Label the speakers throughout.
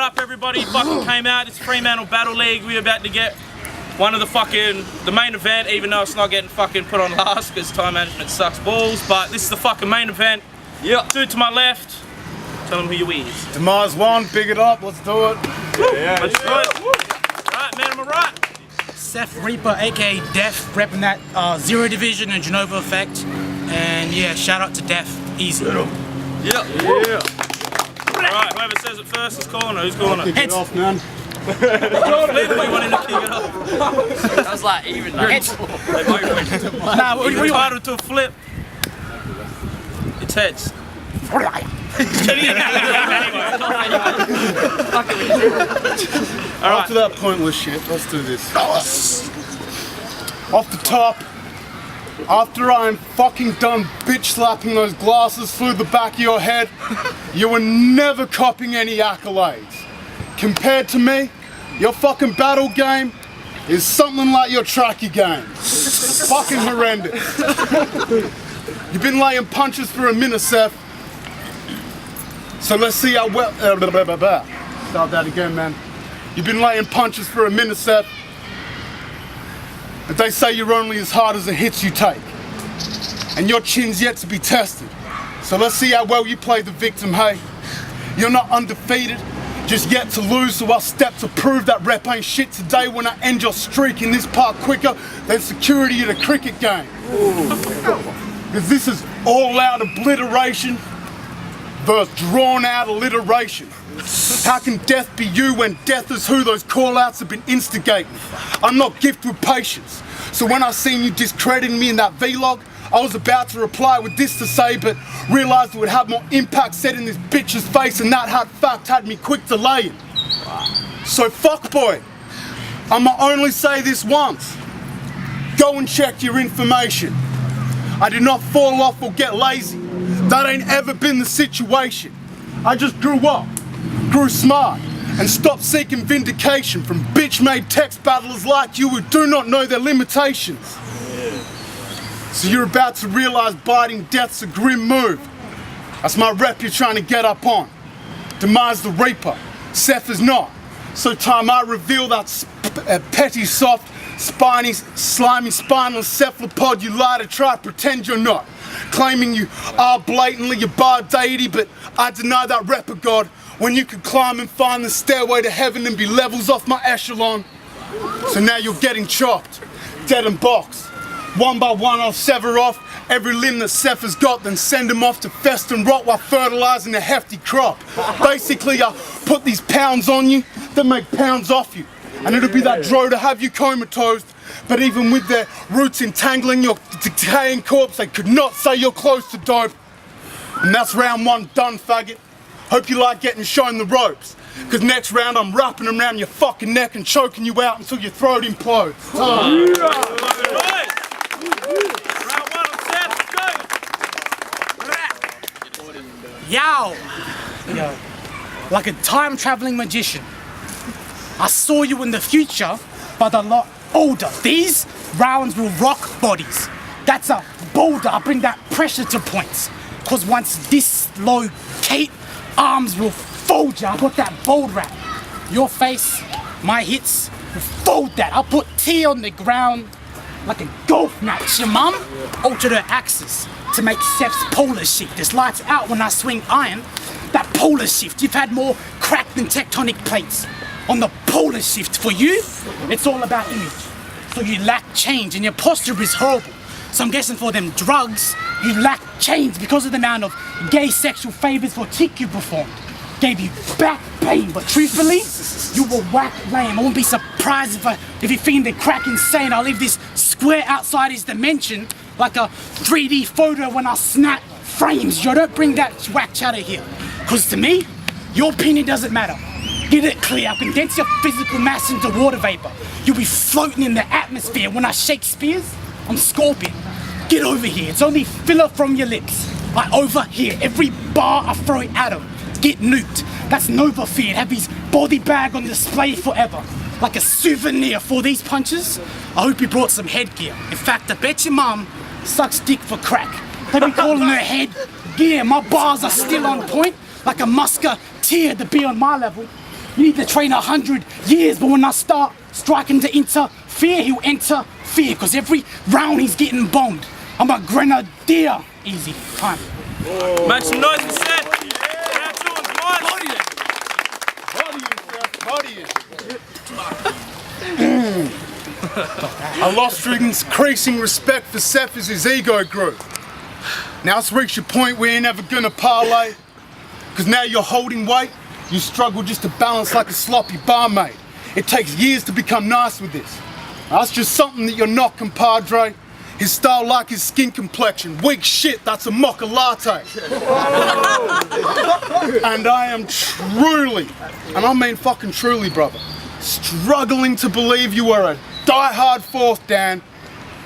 Speaker 1: up, everybody? Fucking came out. It's Fremantle Battle League. We're about to get one of the main event, even though it's not getting fucking put on last because time management sucks balls. But this is the fucking main event. Yeah. Dude to my left, tell him who you is.
Speaker 2: Demise won, big it up, let's do it.
Speaker 1: Yeah, let's do it. Right, man, am I right?
Speaker 3: Cepth Reaper, aka Def, repping that Zero Division and Genova Effect. And yeah, shout out to Def. Easy.
Speaker 1: Yeah. Alright, whoever says it first is corner. Who's corner?
Speaker 2: Kick it off, man.
Speaker 1: Flip, we wanted to kick it off.
Speaker 4: That was like even though.
Speaker 1: Nah, we're entitled to a flip. It's heads.
Speaker 2: After that pointless shit, let's do this. Off the top, after I'm fucking done bitch slapping those glasses through the back of your head, you were never copping any accolades. Compared to me, your fucking battle game is something like your tracky game. Fucking horrendous. You've been laying punches for a minute, Cepth. So let's see how well. Start that again, man. You've been laying punches for a minute, Cepth. But they say you're only as hard as the hits you take. And your chin's yet to be tested. So let's see how well you play the victim, hey? You're not undefeated, just yet to lose, so I'll step to prove that rep ain't shit today when I end your streak in this part quicker than security at a cricket game. Because this is all-out obliteration versus drawn-out alliteration. How can death be you when death is who those call-outs have been instigating? I'm not gifted with patience. So when I seen you discrediting me in that vlog, I was about to reply with this to say, but realised it would have more impact said in this bitch's face, and that hard fact had me quick delaying. So fuck boy, I'ma only say this once. Go and check your information. I did not fall off or get lazy. That ain't ever been the situation. I just grew up, grew smart, and stopped seeking vindication from bitch-made text battlers like you who do not know their limitations. So you're about to realise biting death's a grim move. That's my rep you're trying to get up on. Demise the Reaper, Cepth is not. So time I reveal that petty, soft, spiny, slimy, spineless cephalopod you lie to try to pretend you're not. Claiming you are blatantly a bar deity, but I deny that rep of God when you could climb and find the stairway to heaven and be levels off my echelon. So now you're getting chopped, dead and boxed. One by one I'll sever off every limb that Cepth has got, then send him off to fest and rot while fertilising a hefty crop. Basically I put these pounds on you, then make pounds off you. And it'll be that dro to have you comatose, but even with their roots entangling your decaying corpse, they could not say you're close to dope. And that's round one done, faggot. Hope you like getting shown the ropes, cause next round I'm wrapping them around your fucking neck and choking you out until your throat implodes.
Speaker 3: Yow! Yo, like a time-traveling magician. I saw you in the future, but a lot older. These rounds will rock bodies. That's a boulder. I bring that pressure to points. Cause once dislocate, arms will fold you. I got that bold rap. Your face, my hits will fold that. I'll put T on the ground like a golf match. Your mum altered her axis to make Cepth's polar shift. This lights out when I swing iron. That polar shift, you've had more crack than tectonic plates. On the polar shift, for you, it's all about image. So you lack change and your posture is horrible. So I'm guessing for them drugs, you lack change because of the amount of gay sexual favours for tick you performed. Gave you back pain, but truthfully, you were whack lame. I won't be surprised if you fiend the crack insane. I'll leave this square outside his dimension like a 3D photo when I snap frames. Yo, don't bring that whack chatter here. Cause to me, your opinion doesn't matter. Get it clear, I'll condense your physical mass into water vapor. You'll be floating in the atmosphere. When I shake spears, I'm Scorpion. Get over here, it's only filler from your lips. I overhear every bar I throw at him. Get nuked, that's Nova Feared. Have his body bag on display forever. Like a souvenir for these punches. I hope you brought some headgear. In fact, I bet your mum sucks dick for crack. They be calling her head gear. My bars are still on point, like a musketeer to be on my level. You need to train 100 years, but when I start striking to interfere, he'll enter fear, cause every round he's getting bombed. I'm a grenadier. Easy, time.
Speaker 1: Make some noise for Cepth.
Speaker 2: I lost increasing respect for Cepth as his ego grew. Now it's reached a point where you're never gonna parlay. Cause now you're holding weight, you struggle just to balance like a sloppy barmaid. It takes years to become nice with this. That's just something that you're not, compadre. His style like his skin complexion. Weak shit, that's a mocha latte. And I am truly, and I mean fucking truly, brother, struggling to believe you are a die-hard fourth Dan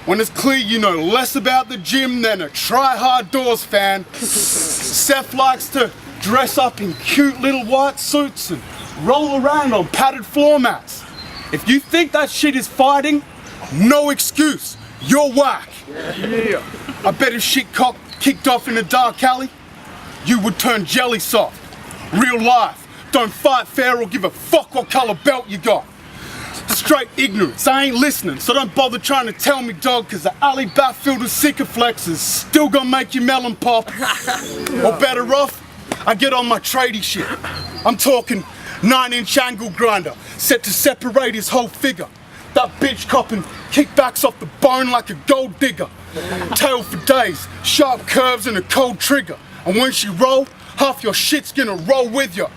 Speaker 2: when it's clear you know less about the gym than a try-hard doors fan. Cepth likes to dress up in cute little white suits and roll around on padded floor mats. If you think that shit is fighting, no excuse. You're whack. Yeah. I bet if shit kicked off in a dark alley, you would turn jelly soft. Real life. Don't fight fair or give a fuck what colour belt you got. Straight ignorance. I ain't listening, so don't bother trying to tell me, dog, cause the alley backfield of Sycophlex is still gonna make you melon pop. Or better off, I get on my tradie shit. I'm talking 9-inch angle grinder, set to separate his whole figure. That bitch copping kickbacks off the bone like a gold digger. Tail for days, sharp curves and a cold trigger. And when she roll, half your shit's gonna roll with you.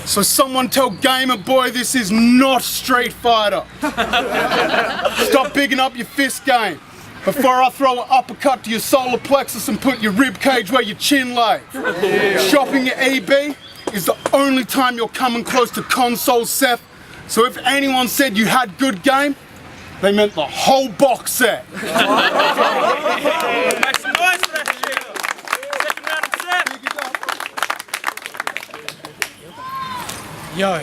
Speaker 2: So someone tell Gamer Boy this is not Street Fighter. Stop bigging up your fist game before I throw an uppercut to your solar plexus and put your rib cage where your chin lay. Shopping at EB is the only time you're coming close to console Cepth. So if anyone said you had good game, they meant the whole box set.
Speaker 1: Make some noise for that shit. Second round of Cepth.
Speaker 3: Yo,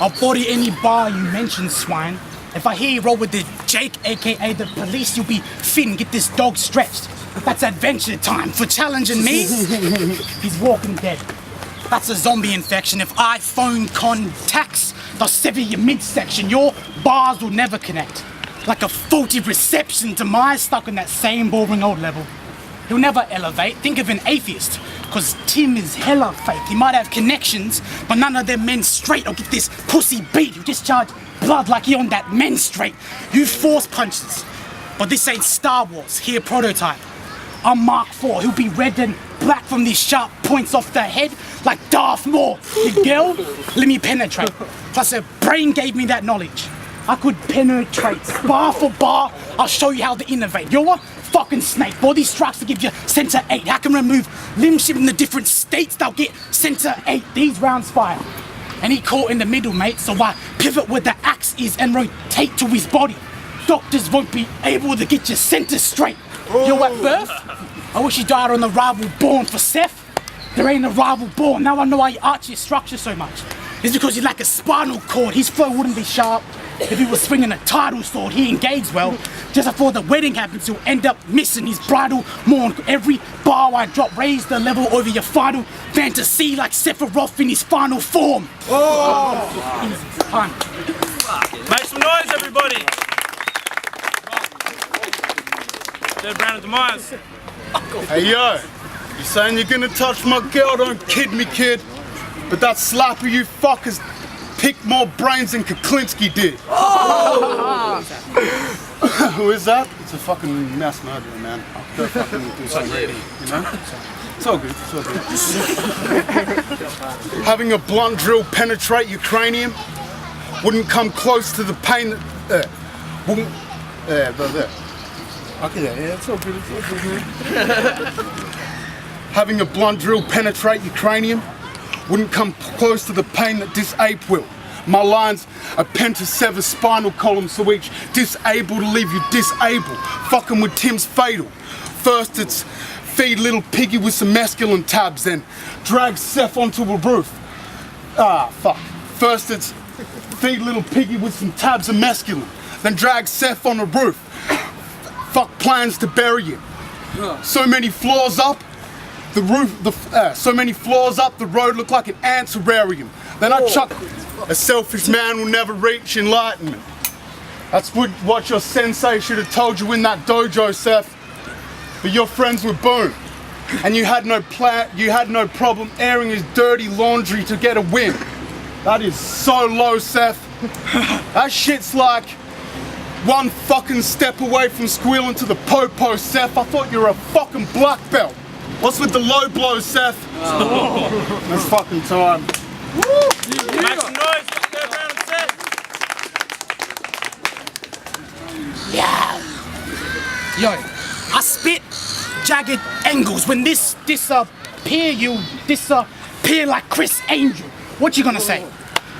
Speaker 3: I'll body any bar you mention, swine. If I hear you roll with the Jake, aka the police, you'll be Finn, get this dog stretched. That's adventure time. For challenging me, he's walking dead. That's a zombie infection. If I phone contacts, they'll sever your midsection. Your bars will never connect. Like a faulty reception, Demise stuck on that same boring old level. He'll never elevate. Think of an atheist, cause Tim is hella fake. He might have connections, but none of them men straight or get this pussy beat. You discharge blood like he on that menstruate. You force punches, but this ain't Star Wars. Here, prototype. I'm Mark IV. He'll be red and black from these sharp points off the head like Darth Maul. You girl, let me penetrate. Plus her brain gave me that knowledge. I could penetrate. Bar for bar, I'll show you how to innovate. You're a fucking snake. Body strikes to give you center 8. I can remove limb shit in the different states. They'll get center 8. These rounds fire. And he caught in the middle, mate. So I pivot where the axe is and rotate to his body. Doctors won't be able to get your center straight. You're at birth? I wish you died on the rival born for Cepth. There ain't a rival born. Now I know why you arch your structure so much. It's because you lack a spinal cord. His flow wouldn't be sharp. If he was swinging a title sword, he engaged well. Just before the wedding happens, he'll end up missing his bridal morn. Every bar I drop, raise the level over your final fantasy like Sephiroth in his final form. Oh! Easy time.
Speaker 1: Make some noise, everybody. Third round of Demise.
Speaker 2: Hey yo, you saying you're gonna touch my girl? Don't kid me, kid. But that slapper you fuckers picked more brains than Kuklinski did. Oh! Who is that? It's a fucking mass murderer, man. I'll go fucking do something ready, you know? It's all good, it's all good. Having a blunt drill penetrate your cranium wouldn't come close to the pain that... wouldn't... Okay, yeah, it's all good, it's all good, man. Having a blunt drill penetrate your cranium wouldn't come close to the pain that this ape will. My lines are pentasever spinal column, so each disabled will leave you disabled. Fucking with Tim's fatal. First it's feed little piggy with some masculine tabs, then drag Cepth onto a roof. Ah, fuck. First it's feed little piggy with some tabs and masculine, then drag Cepth on a roof. Fuck plans to bury you. So many floors up, the road looked like an ant terrarium. Then I chuck, a selfish man will never reach enlightenment. That's what your sensei should have told you in that dojo, Cepth. But your friends were Boom, and you had no problem airing his dirty laundry to get a win. That is so low, Cepth. That shit's like one fucking step away from squealing to the po-po, Cepth. I thought you were a fucking black belt. What's with the low blows, Cepth? It's fucking time.
Speaker 1: Woo! Make some noise, let's go around and Cepth.
Speaker 3: Yeah. Yo, I spit jagged angles. When this disappear, you disappear like Chris Angel. What you gonna say?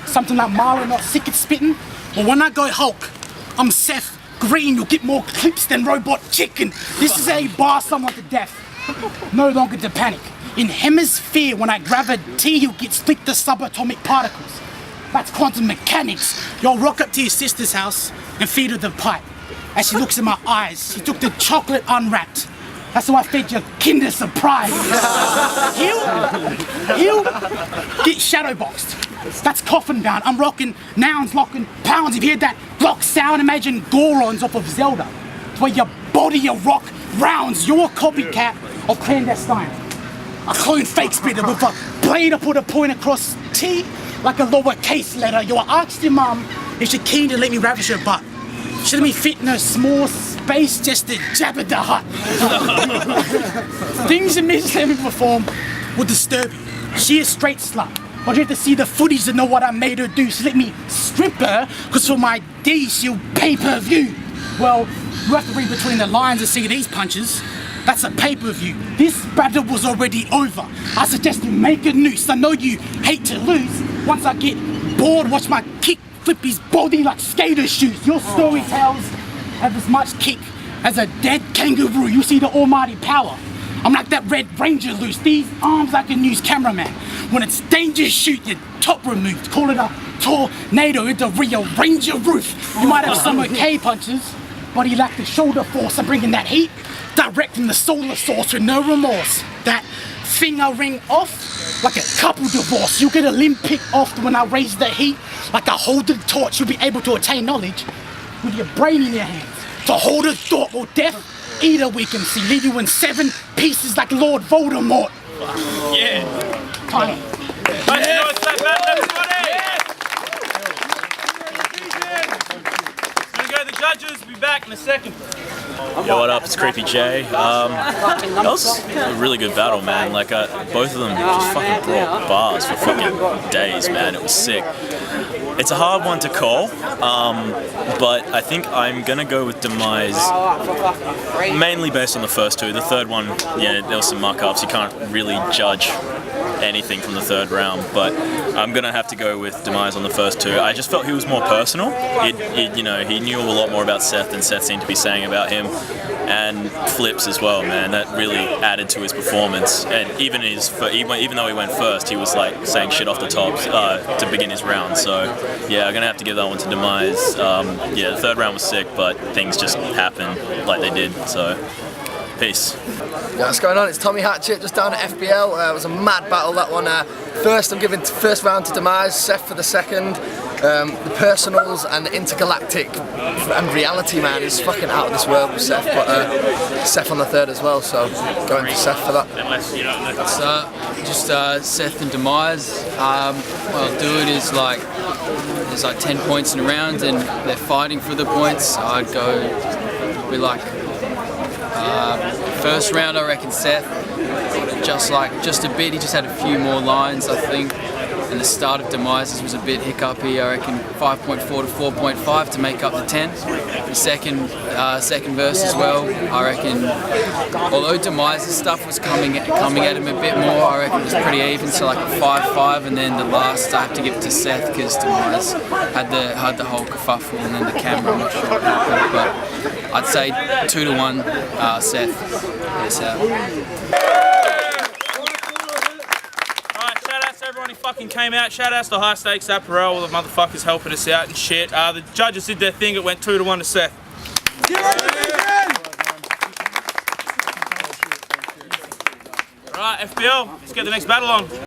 Speaker 3: Something like Marlon not sick at spitting? Well, when I go Hulk, I'm Cepth Green. You'll get more clips than Robot Chicken. This is a bar someone to death. No longer to panic. In hemisphere, when I gravity, he'll get split to subatomic particles. That's quantum mechanics. You'll rock up to your sister's house and feed her the pipe. As she looks in my eyes, she took the chocolate unwrapped. That's how I fed your Kinder Surprise. He'll get shadowboxed. That's coffin bound. I'm rocking nouns, locking pounds. If you hear that rock sound, imagine Gorons off of Zelda. It's where your body, your rock rounds. You're a copycat of clandestine. A clone fake spitter with a blade. I put a point across T like a lowercase letter. Yo, I asked your mum if she's keen to let me ravish her butt. She let me fit in a small space just to Jabba the Hutt. Things that Miss let me perform will disturb you. She is straight slut. But you have to see the footage to know what I made her do. She let me strip her, cause for my D she'll pay-per-view. Well, you have to read between the lines to see these punches. That's a pay-per-view. This battle was already over. I suggest you make a noose. I know you hate to lose. Once I get bored, watch my kick flip his body like skater shoes. Your story tells have as much kick as a dead kangaroo. You see the almighty power. I'm like that Red Ranger loose. These arms I can use cameraman. When it's danger, shoot your top removed. Call it a tornado, it'll rearrange your roof. You might have some okay punches, but you lack the shoulder force of bringing that heat direct from the solar source with no remorse. That finger ring off like a couple divorce. You get a limb picked off when I raise the heat. Like I hold the torch, you'll be able to attain knowledge with your brain in your hands. To hold a thought or death, either we can see. Leave you in 7 pieces like Lord Voldemort.
Speaker 1: Yeah.
Speaker 3: Time.
Speaker 1: Let's do it, battle, everybody. Gonna go to the judges, be back in a second.
Speaker 5: Yo, what up? It's Creepy J. That was a really good battle, man. Like, both of them just fucking brought bars for fucking days, man. It was sick. It's a hard one to call, but I think I'm gonna go with Demise, mainly based on the first two. The third one, yeah, there was some muck-ups. You can't really judge anything from the third round, but I'm gonna have to go with Demise on the first two. I just felt he was more personal. You know, he knew a lot more about Cepth than Cepth seemed to be saying about him, and flips as well, man. That really added to his performance. And even though he went first, he was like saying shit off the top to begin his round. So yeah, I'm gonna have to give that one to Demise. Yeah, the third round was sick, but things just happened like they did. So. Peace.
Speaker 6: Yeah, what's going on? It's Tommy Hatchet, just down at FBL. It was a mad battle, that one. First, I'm giving first round to Demise, Cepth for the second. The personals and the intergalactic and reality, man, is fucking out of this world with Cepth, but Cepth on the third as well, so going to Cepth for that.
Speaker 4: It's just Cepth and Demise. Well, dude is like, there's like 10 points in a round and they're fighting for the points. I'd go with like, first round I reckon Cepth, just a bit, he just had a few more lines I think, and the start of Demise's was a bit hiccupy. I reckon 5.4 to 4.5 to make up the 10. The second verse as well, I reckon, although Demise's stuff was coming at him a bit more, I reckon it was pretty even, so like a 5-5, and then the last I have to give it to Cepth because Demise had the whole kerfuffle and then the camera, I'm not sure what happened, but I'd say 2-1 Cepth. Peace out.
Speaker 1: Everyone who fucking came out. Shout outs to High Stakes Apparel, all the motherfuckers helping us out and shit. The judges did their thing, it went 2-1 to Cepth. Alright, FBL, let's get the next battle on.